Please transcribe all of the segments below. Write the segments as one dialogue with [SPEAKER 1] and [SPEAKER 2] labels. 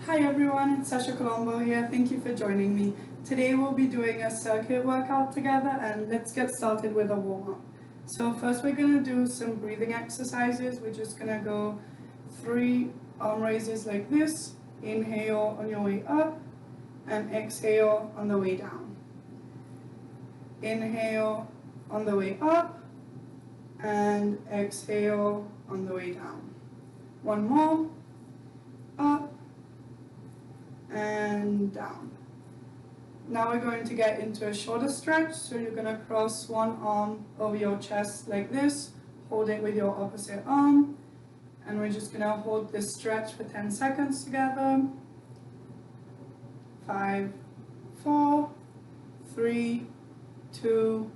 [SPEAKER 1] Hi everyone, it's Sasha C here. Thank you for joining me. Today we'll be doing a circuit workout together, and let's get started with a warm-up. So first we're going to do some breathing exercises. We're just going to go 3 arm raises like this. Inhale on your way up and exhale on the way down. Inhale on the way up and exhale on the way down. One more. Up and down. Now we're going to get into a shoulder stretch, so you're going to cross one arm over your chest like this, hold it with your opposite arm, and we're just going to hold this stretch for 10 seconds together. 5, 4, 3, 2,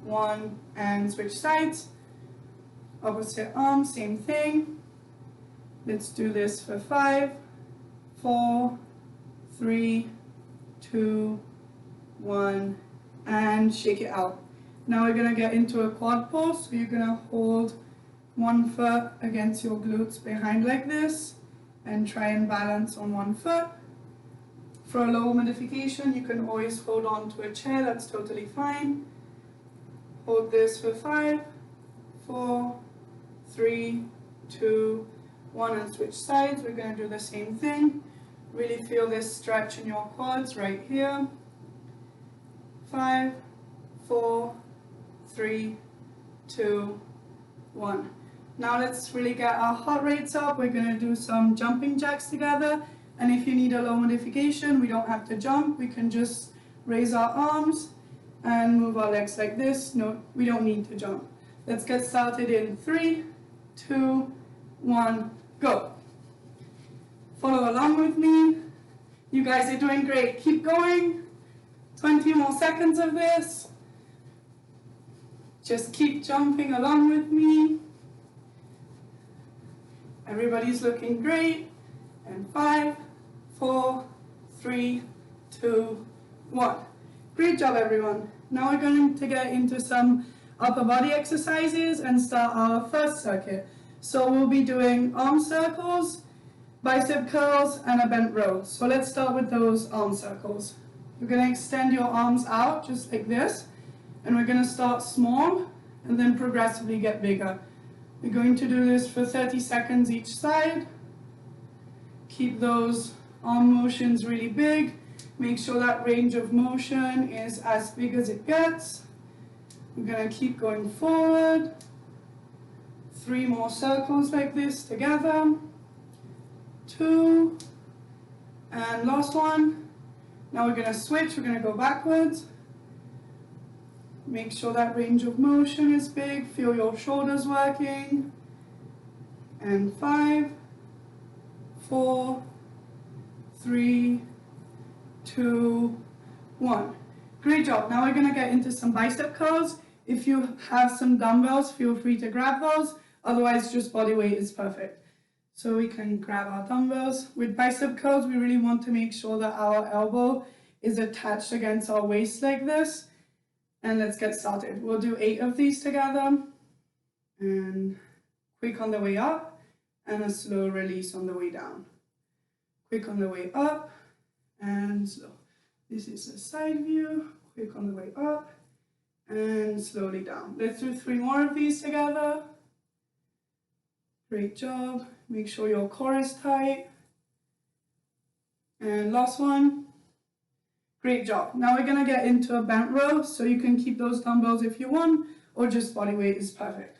[SPEAKER 1] 1, and switch sides. Opposite arm, same thing. Let's do this for 5, 4, 3, 2, 1, and shake it out. Now we're going to get into a quad pose, so you're going to hold one foot against your glutes behind like this and try and balance on one foot. For a lower modification, you can always hold on to a chair, that's totally fine. Hold this for 5, 4, 3, 2, 1, and switch sides. We're going to do the same thing. Really feel this stretch in your quads right here. 5, 4, 3, 2, 1. Now let's really get our heart rates up. We're going to do some jumping jacks together. And if you need a low modification, we don't have to jump. We can just raise our arms and move our legs like this. No, we don't need to jump. Let's get started in 3, 2, 1, go. Follow along with me. You guys are doing great. Keep going. 20 more seconds of this. Just keep jumping along with me. Everybody's looking great. And 5, 4, 3, 2, 1. Great job, everyone. Now we're going to get into some upper body exercises and start our first circuit. So we'll be doing arm circles, bicep curls, and a bent row. So let's start with those arm circles. You're going to extend your arms out just like this, and we're going to start small and then progressively get bigger. We're going to do this for 30 seconds each side. Keep those arm motions really big. Make sure that range of motion is as big as it gets. We're going to keep going forward. 3 more circles like this together. 2, and last one. Now we're going to switch, we're going to go backwards. Make sure that range of motion is big, feel your shoulders working. And 5, 4, 3, 2, 1. Great job. Now we're going to get into some bicep curls. If you have some dumbbells, feel free to grab those. Otherwise, just body weight is perfect. So we can grab our dumbbells. With bicep curls, we really want to make sure that our elbow is attached against our waist like this. And let's get started. We'll do 8 of these together. And quick on the way up, and a slow release on the way down. Quick on the way up, and slow. This is the side view. Quick on the way up, and slowly down. Let's do 3 more of these together. Great job. Make sure your core is tight. And last one. Great job. Now we're going to get into a bent row, so you can keep those dumbbells if you want, or just body weight is perfect.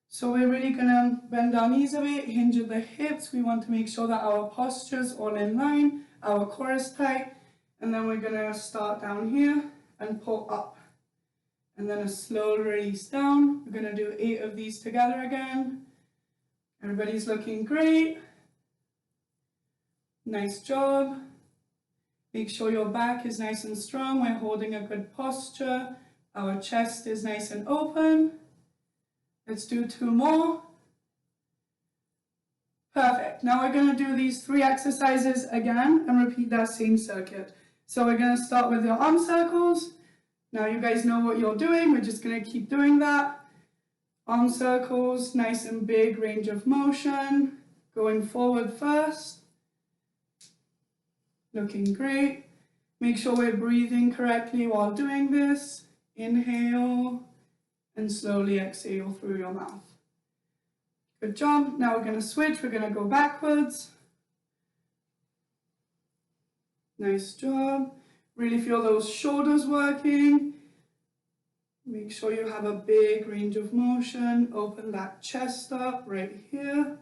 [SPEAKER 1] So we're really going to bend our knees a bit, hinge at the hips. We want to make sure that our posture is all in line, our core is tight, and then we're going to start down here and pull up. And then a slow release down. We're going to do 8 of these together again. Everybody's looking great. Nice job. Make sure your back is nice and strong. We're holding a good posture. Our chest is nice and open. Let's do 2 more. Perfect. Now we're going to do these 3 exercises again and repeat that same circuit. So we're going to start with your arm circles. Now you guys know what you're doing. We're just going to keep doing that. Arm circles, nice and big range of motion, going forward first, Looking great. Make sure we're breathing correctly while doing this. Inhale and slowly exhale through your mouth. Good job. Now we're going to switch. We're going to go backwards. Nice job. Really feel those shoulders working. Make sure you have a big range of motion. Open that chest up right here.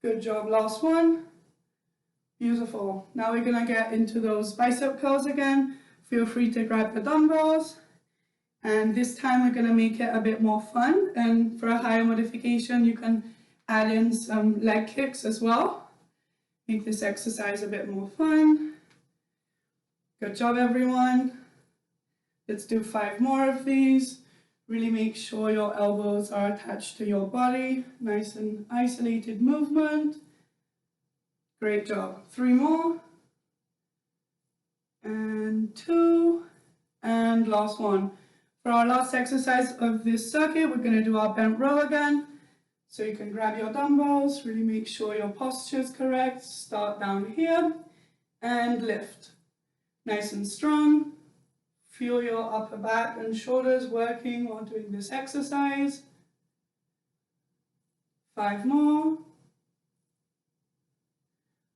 [SPEAKER 1] Good job. Last one. Beautiful. Now we're going to get into those bicep curls again. Feel free to grab the dumbbells. And this time we're going to make it a bit more fun. And for a higher modification, you can add in some leg kicks as well. Make this exercise a bit more fun. Good job, everyone. Let's do 5 more of these. Really make sure your elbows are attached to your body. Nice and isolated movement. Great job. 3 more. And 2. And last one. For our last exercise of this circuit, we're going to do our bent row again. So you can grab your dumbbells, really make sure your posture is correct. Start down here and lift. Nice and strong. Feel your upper back and shoulders working while doing this exercise. 5 more.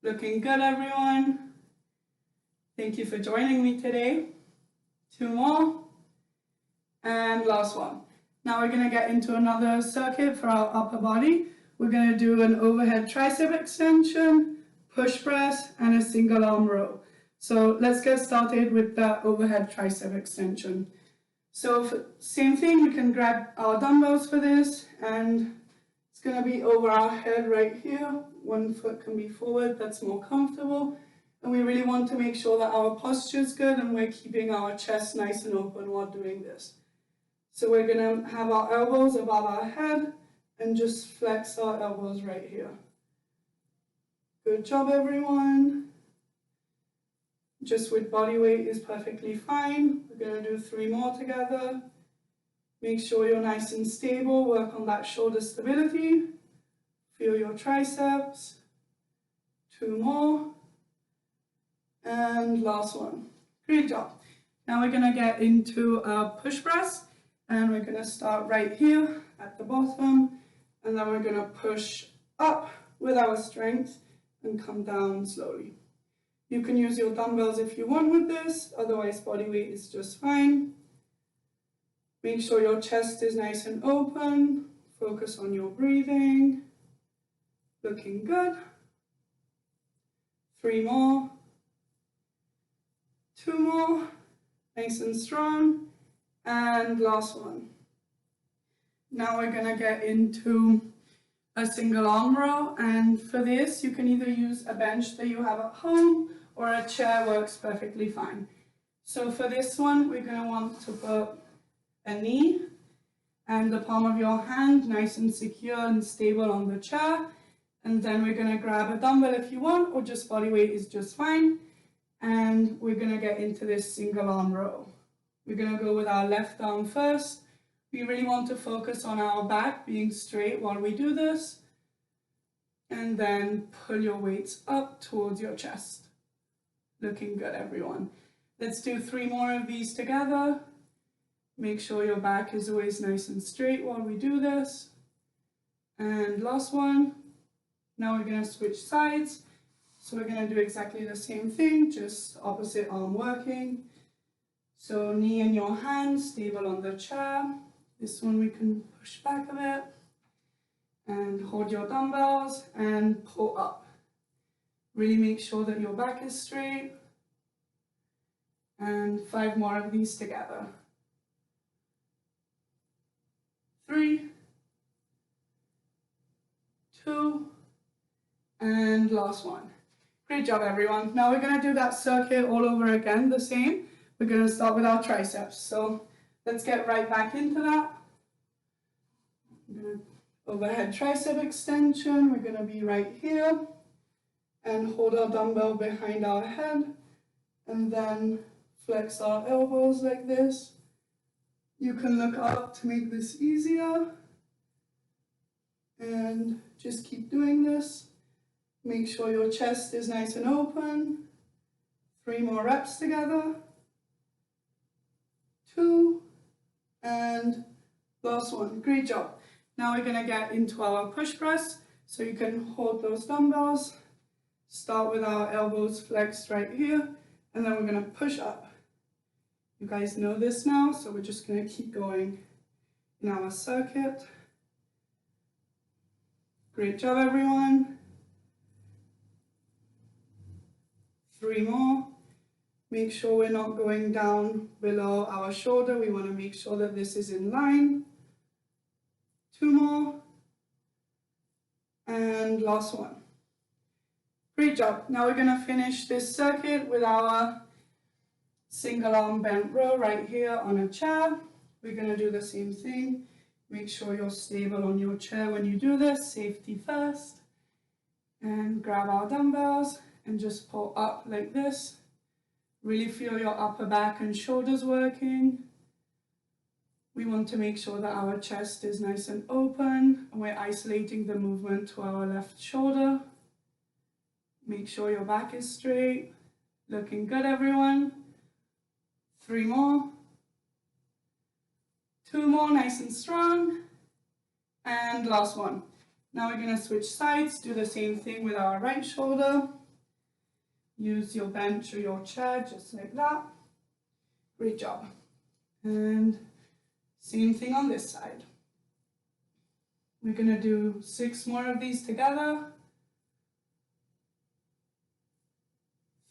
[SPEAKER 1] Looking good, everyone. Thank you for joining me today. 2 more. And last one. Now we're going to get into another circuit for our upper body. We're going to do an overhead tricep extension, push press, and a single arm row. So let's get started with the overhead tricep extension. So same thing, we can grab our dumbbells for this, and it's going to be over our head right here. 1 foot can be forward, that's more comfortable. And we really want to make sure that our posture is good and we're keeping our chest nice and open while doing this. So we're going to have our elbows above our head and just flex our elbows right here. Good job, everyone. Just with body weight is perfectly fine. We're going to do 3 more together. Make sure you're nice and stable. Work on that shoulder stability. Feel your triceps. 2 more. And last one. Great job. Now we're going to get into a push press. And we're going to start right here at the bottom. And then we're going to push up with our strength and come down slowly. You can use your dumbbells if you want with this, otherwise body weight is just fine. Make sure your chest is nice and open. Focus on your breathing. Looking good. 3 more. 2 more. Nice and strong. And last one. Now we're going to get into a single arm row, and for this you can either use a bench that you have at home or a chair works perfectly fine. So for this one we're going to want to put a knee and the palm of your hand nice and secure and stable on the chair, and then we're going to grab a dumbbell if you want, or just body weight is just fine, and we're going to get into this single arm row. We're going to go with our left arm first. We really want to focus on our back being straight while we do this. And then pull your weights up towards your chest. Looking good, everyone. Let's do 3 more of these together. Make sure your back is always nice and straight while we do this. And last one. Now we're going to switch sides. So we're going to do exactly the same thing, just opposite arm working. So knee in your hand, stable on the chair. This one we can push back a bit. And hold your dumbbells and pull up. Really make sure that your back is straight. And 5 more of these together. 3, 2, and last one. Great job, everyone. Now we're going to do that circuit all over again, the same. We're going to start with our triceps. So let's get right back into that. Overhead tricep extension. We're going to be right here and hold our dumbbell behind our head and then flex our elbows like this. You can look up to make this easier and just keep doing this. Make sure your chest is nice and open. 3 more reps together. 2, and last one. Great job. Now we're going to get into our push press. So you can hold those dumbbells. Start with our elbows flexed right here, and then we're going to push up. You guys know this now, so we're just going to keep going in our circuit. Great job, everyone. 3 more. Make sure we're not going down below our shoulder. We want to make sure that this is in line. 2 more. And last one. Great job. Now we're going to finish this circuit with our single arm bent row right here on a chair. We're going to do the same thing. Make sure you're stable on your chair when you do this. Safety first. And grab our dumbbells and just pull up like this. Really feel your upper back and shoulders working. We want to make sure that our chest is nice and open, and we're isolating the movement to our left shoulder. Make sure your back is straight. Looking good, everyone. 3 more. 2 more, nice and strong. And last one. Now we're going to switch sides, do the same thing with our right shoulder. Use your bench or your chair, just like that. Great job. And same thing on this side. We're going to do 6 more of these together.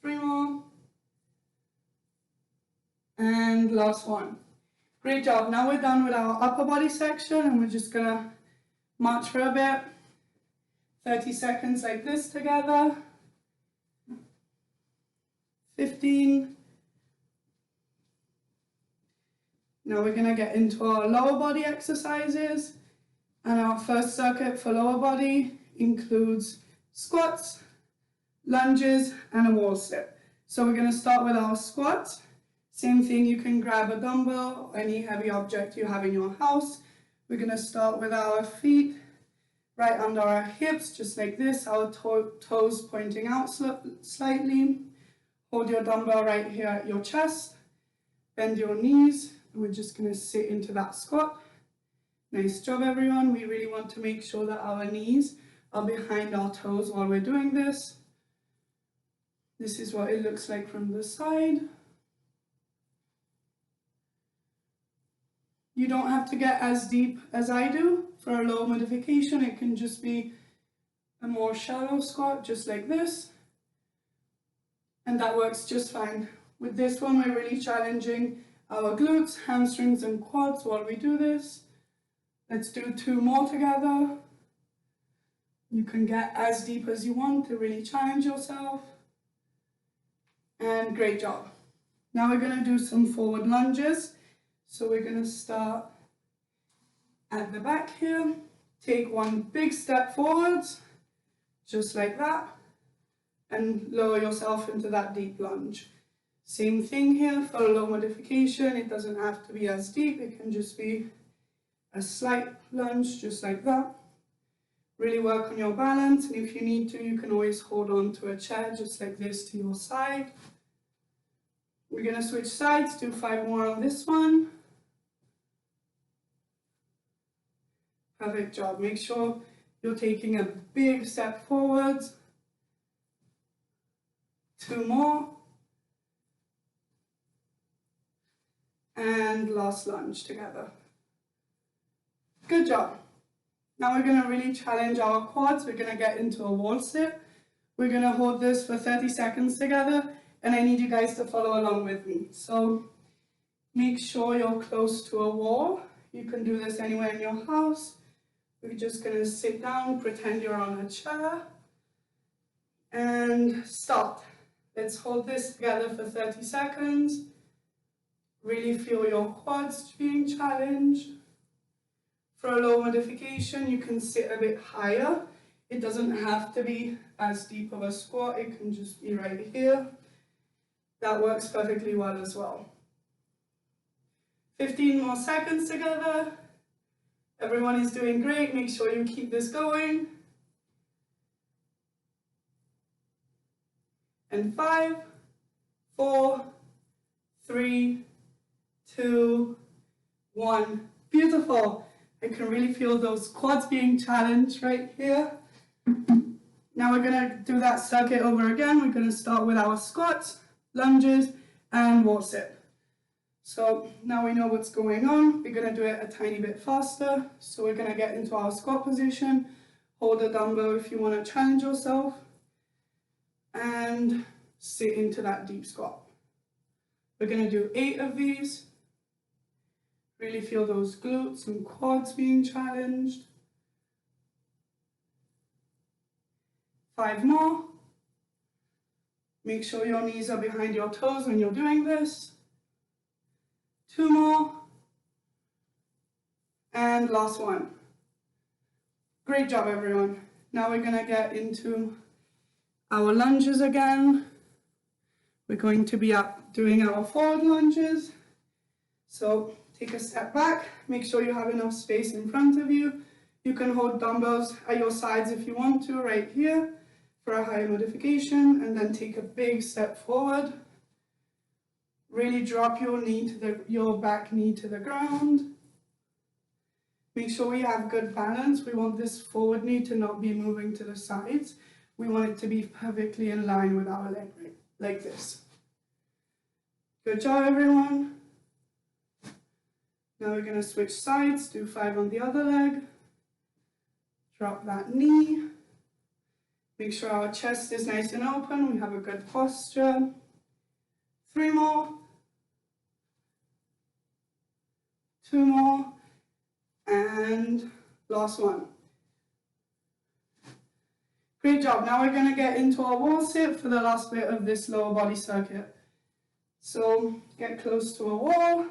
[SPEAKER 1] 3 more. And last one. Great job. Now we're done with our upper body section, and we're just going to march for a bit. 30 seconds like this together. 15. Now we're going to get into our lower body exercises, and our first circuit for lower body includes squats, lunges, and a wall sit. So we're going to start with our squats. Same thing, you can grab a dumbbell or any heavy object you have in your house. We're going to start with our feet right under our hips, just like this, our toes pointing out slightly. Hold your dumbbell right here at your chest, bend your knees, and we're just going to sit into that squat. Nice job, everyone. We really want to make sure that our knees are behind our toes while we're doing this. This is what it looks like from the side. You don't have to get as deep as I do. For a low modification, it can just be a more shallow squat, just like this. And that works just fine. With this one, we're really challenging our glutes, hamstrings, and quads while we do this. Let's do 2 more together. You can get as deep as you want to really challenge yourself. And great job. Now we're going to do some forward lunges. So we're going to start at the back here. Take 1 big step forwards, just like that, and lower yourself into that deep lunge. Same thing here for a low modification. It doesn't have to be as deep. It can just be a slight lunge, just like that. Really work on your balance, and if you need to, you can always hold on to a chair, just like this, to your side. We're going to switch sides, do 5 more on this one. Perfect job. Make sure you're taking a big step forwards. 2 more. And last lunge together. Good job. Now we're going to really challenge our quads. We're going to get into a wall sit. We're going to hold this for 30 seconds together, and I need you guys to follow along with me. So make sure you're close to a wall. You can do this anywhere in your house. We're just going to sit down, pretend you're on a chair, and start. Let's hold this together for 30 seconds. Really feel your quads being challenged. For a low modification, you can sit a bit higher. It doesn't have to be as deep of a squat. It can just be right here. That works perfectly well as well. 15 more seconds together. Everyone is doing great. Make sure you keep this going. and 5, 4, 3, 2, 1. Beautiful. I can really feel those quads being challenged right here. Now we're going to do that circuit over again. We're going to start with our squats, lunges, and wall sit. So now we know what's going on. We're going to do it a tiny bit faster. So we're going to get into our squat position. Hold the dumbbell if you want to challenge yourself. And sit into that deep squat. We're going to do 8 of these. Really feel those glutes and quads being challenged. 5 more. Make sure your knees are behind your toes when you're doing this. 2 more. And last one. Great job, everyone. Now we're going to get into our lunges again. We're going to be doing our forward lunges. So take a step back, make sure you have enough space in front of you. You can hold dumbbells at your sides if you want to, right here, for a higher modification, and then take a big step forward. Really drop your back knee to the ground. Make sure we have good balance. We want this forward knee to not be moving to the sides. We want it to be perfectly in line with our leg, right? Like this. Good job, everyone. Now we're going to switch sides, do 5 on the other leg. Drop that knee. Make sure our chest is nice and open. We have a good posture. 3 more. 2 more. And last one. Great job. Now we're going to get into our wall sit for the last bit of this lower body circuit. So get close to a wall.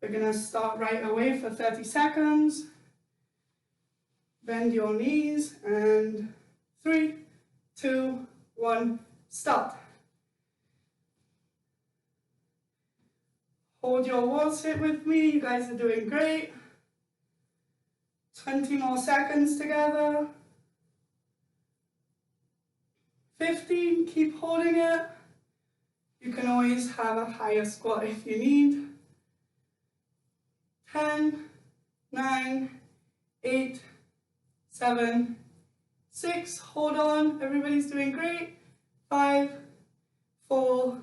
[SPEAKER 1] We're going to start right away for 30 seconds. Bend your knees and 3, 2, 1, start. Hold your wall sit with me. You guys are doing great. 20 more seconds together. 15, keep holding it. You can always have a higher squat if you need. 10, 9, 8, 7, 6, hold on, everybody's doing great. 5, 4,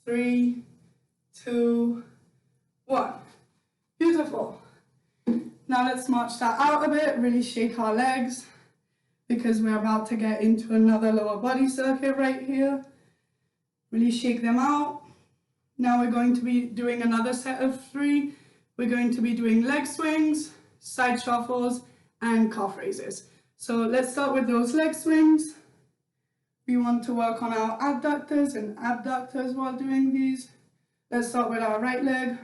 [SPEAKER 1] 3, 2, 1. Beautiful. Now let's march that out a bit, really shake our legs because we're about to get into another lower body circuit right here. Really shake them out. Now we're going to be doing another set of 3. We're going to be doing leg swings, side shuffles, and calf raises. So let's start with those leg swings. We want to work on our adductors and abductors while doing these. Let's start with our right leg.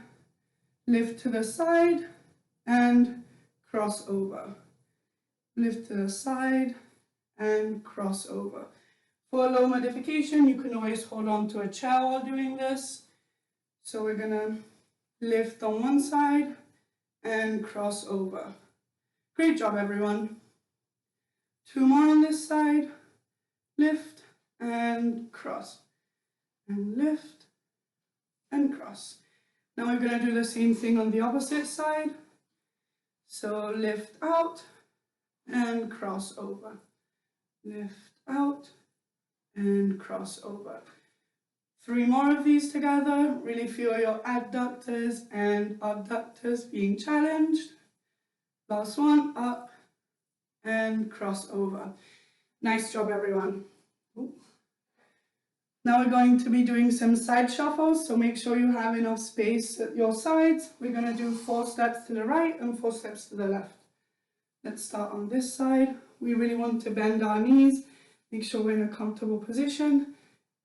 [SPEAKER 1] Lift to the side and cross over. Lift to the side and cross over. For a low modification, you can always hold on to a chair while doing this. So we're gonna lift on one side and cross over. Great job, everyone. 2 more on this side. Lift and cross. And lift and cross. Now we're gonna do the same thing on the opposite side. So lift out and cross over. Lift out and cross over. 3 more of these together. Really feel your adductors and abductors being challenged. Last one, up and cross over. Nice job, everyone. Ooh. Now we're going to be doing some side shuffles, so make sure you have enough space at your sides. We're going to do 4 steps to the right and 4 steps to the left. Let's start on this side. We really want to bend our knees, make sure we're in a comfortable position,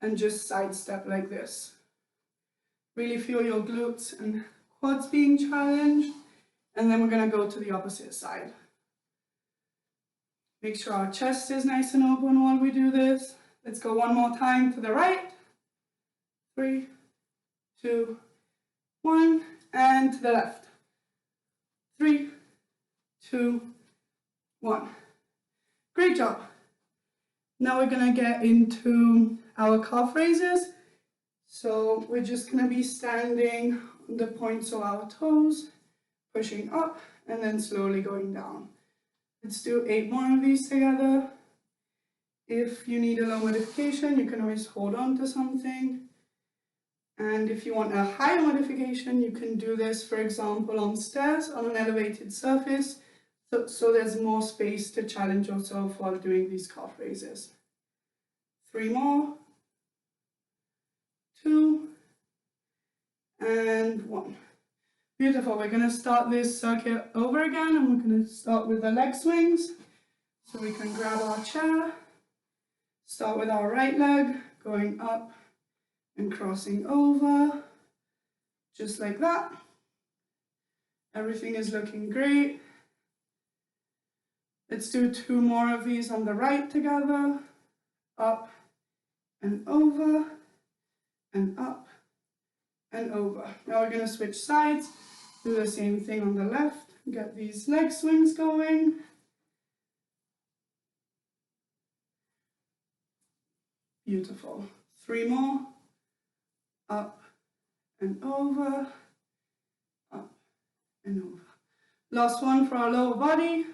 [SPEAKER 1] and just side step like this. Really feel your glutes and quads being challenged, and then we're going to go to the opposite side. Make sure our chest is nice and open while we do this. Let's go one more time to the right. 3, 2, 1, and to the left. 3, 2, 1. Great job. Now we're gonna get into our calf raises. So we're just gonna be standing on the points of our toes, pushing up and then slowly going down. Let's do 8 more of these together. If you need a low modification, you can always hold on to something. And if you want a higher modification, you can do this, for example, on stairs on an elevated surface. So there's more space to challenge yourself while doing these calf raises. 3 more, 2, and 1. Beautiful. We're going to start this circuit over again, and we're going to start with the leg swings. So we can grab our chair, start with our right leg, going up and crossing over, just like that. Everything is looking great. Let's do 2 more of these on the right together. Up and over, and up and over. Now we're going to switch sides, do the same thing on the left, get these leg swings going. Beautiful. 3 more. Up and over, up and over. Last one for our lower body.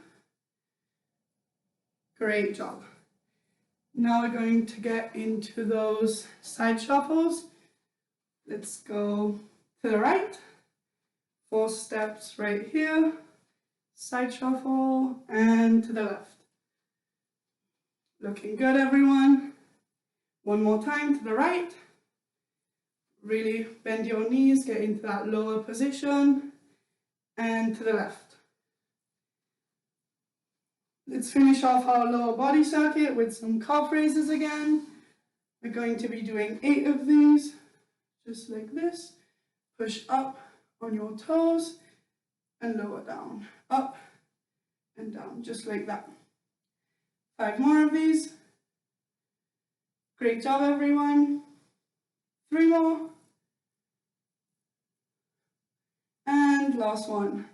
[SPEAKER 1] Great job. Now we're going to get into those side shuffles. Let's go to the right. 4 steps right here. Side shuffle and to the left. Looking good, everyone. 1 more time to the right. Really bend your knees, get into that lower position, and to the left. Let's finish off our lower body circuit with some calf raises again. We're going to be doing 8 of these, just like this. Push up on your toes and lower down, up and down, just like that. 5 more of these. Great job, everyone. 3 more. And last one.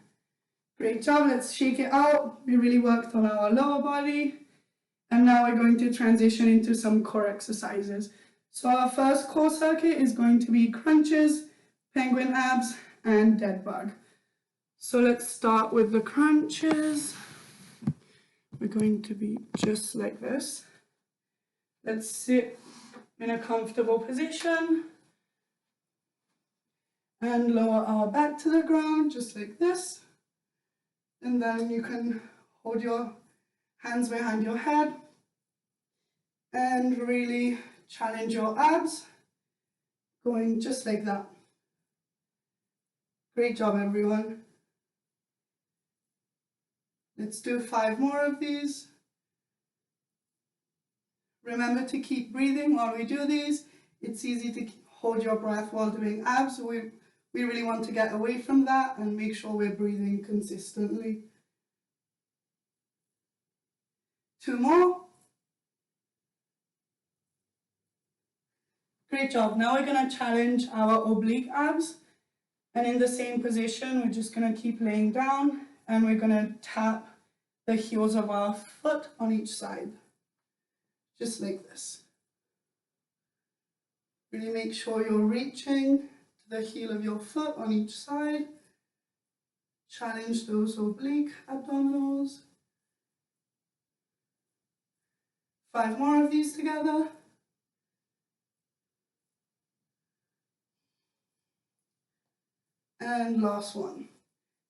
[SPEAKER 1] Great job. Let's shake it out. We really worked on our lower body. And now we're going to transition into some core exercises. So our first core circuit is going to be crunches, penguin abs, and dead bug. So let's start with the crunches. We're going to be just like this. Let's sit in a comfortable position and lower our back to the ground, just like this. And then you can hold your hands behind your head and really challenge your abs, going just like that. Great job, everyone. Let's do 5 more of these. Remember to keep breathing while we do these. It's easy to hold your breath while doing abs. We really want to get away from that and make sure we're breathing consistently. 2 more. Great job. Now we're going to challenge our oblique abs. And in the same position, we're just going to keep laying down and we're going to tap the heels of our foot on each side. Just like this. Really make sure you're reaching to the heel of your foot on each side. Challenge those oblique abdominals. 5 more of these together. And last one.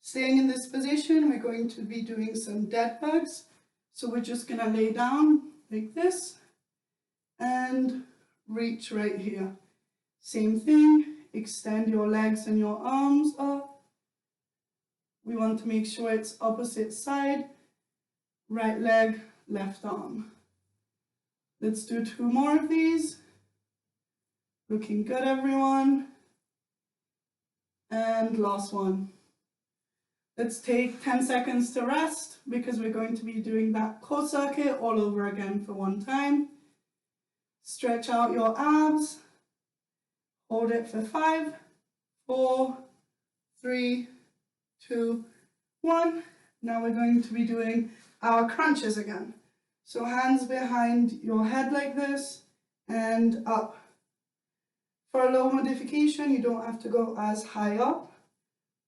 [SPEAKER 1] Staying in this position, we're going to be doing some dead bugs. So we're just going to lay down like this and reach right here. Same thing, extend your legs and your arms up. We want to make sure it's opposite side, right leg, left arm. Let's do 2 more of these. Looking good, everyone. And last one. Let's take 10 seconds to rest because we're going to be doing that core circuit all over again for 1 time. Stretch out your abs. Hold it for 5, 4, 3, 2, 1. Now we're going to be doing our crunches again. So hands behind your head like this and up. For a low modification, you don't have to go as high up.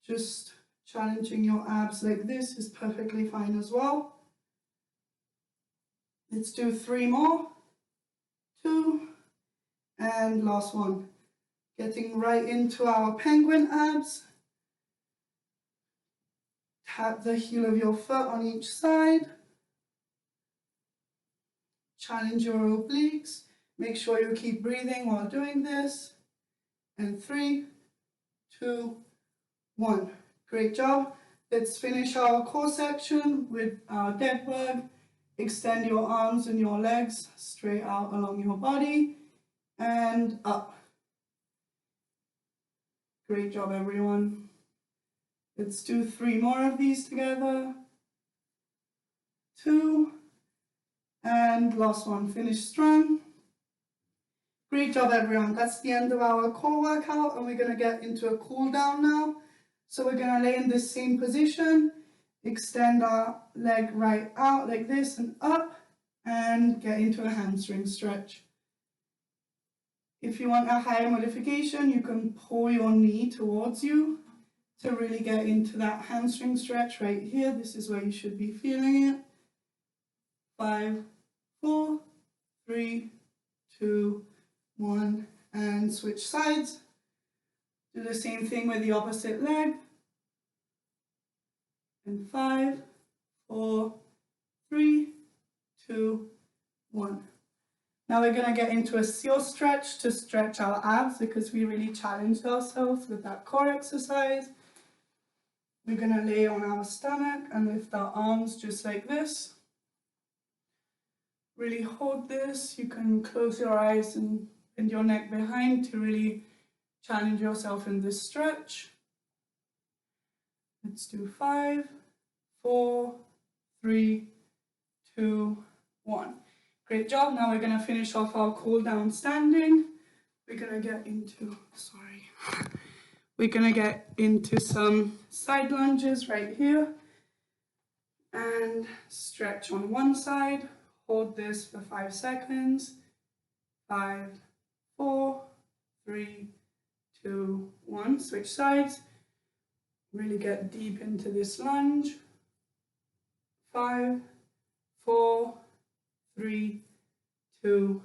[SPEAKER 1] Just challenging your abs like this is perfectly fine as well. Let's do 3 more. 2, and last one. Getting right into our penguin abs. Tap the heel of your foot on each side. Challenge your obliques. Make sure you keep breathing while doing this. And 3, 2, 1. Great job. Let's finish our core section with our dead bug. Extend your arms and your legs straight out along your body and up. Great job, everyone. Let's do 3 more of these together. 2, and last one. Finish strong. Great job, everyone. That's the end of our core workout, and we're going to get into a cool down now. So we're going to lay in this same position, extend our leg right out like this and up, and get into a hamstring stretch. If you want a higher modification, you can pull your knee towards you to really get into that hamstring stretch right here. This is where you should be feeling it. 5, 4, 3, 2, 1, and switch sides. Do the same thing with the opposite leg. And 5, 4, 3, 2, 1. Now we're going to get into a seal stretch to stretch our abs because we really challenged ourselves with that core exercise. We're going to lay on our stomach and lift our arms just like this. Really hold this. You can close your eyes and bend your neck behind to really challenge yourself in this stretch. Let's do 5, 4, 3, 2, 1. Great job. Now we're going to finish off our cool down standing. We're going to get into, we're going to get into some side lunges right here. And stretch on one side. Hold this for 5 seconds. 5, 4, 3, 2, 1. Switch sides. Really get deep into this lunge. 5, 4, 3, 2,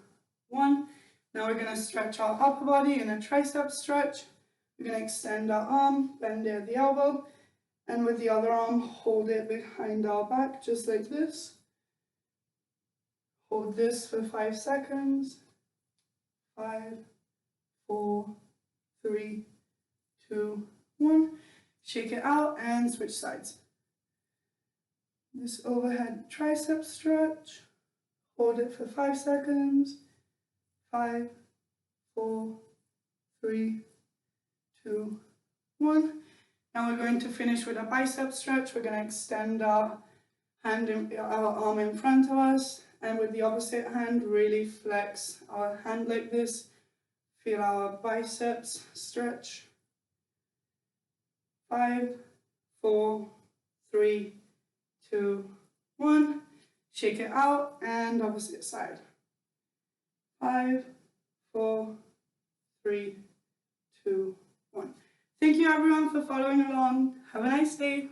[SPEAKER 1] 1. Now we're going to stretch our upper body in a tricep stretch. We're going to extend our arm, bend it at the elbow, and with the other arm, hold it behind our back, just like this. Hold this for 5 seconds. 5, 4, 3, 2, 1. Shake it out and switch sides. This overhead tricep stretch. Hold it for 5 seconds. 5, 4, 3, 2, 1. Now we're going to finish with a bicep stretch. We're going to extend our arm in front of us, and with the opposite hand, really flex our hand like this. Feel our biceps stretch. 5, 4, 3, 2, 1. Shake it out and opposite side. 5, 4, 3, 2, 1. Thank you everyone for following along. Have a nice day.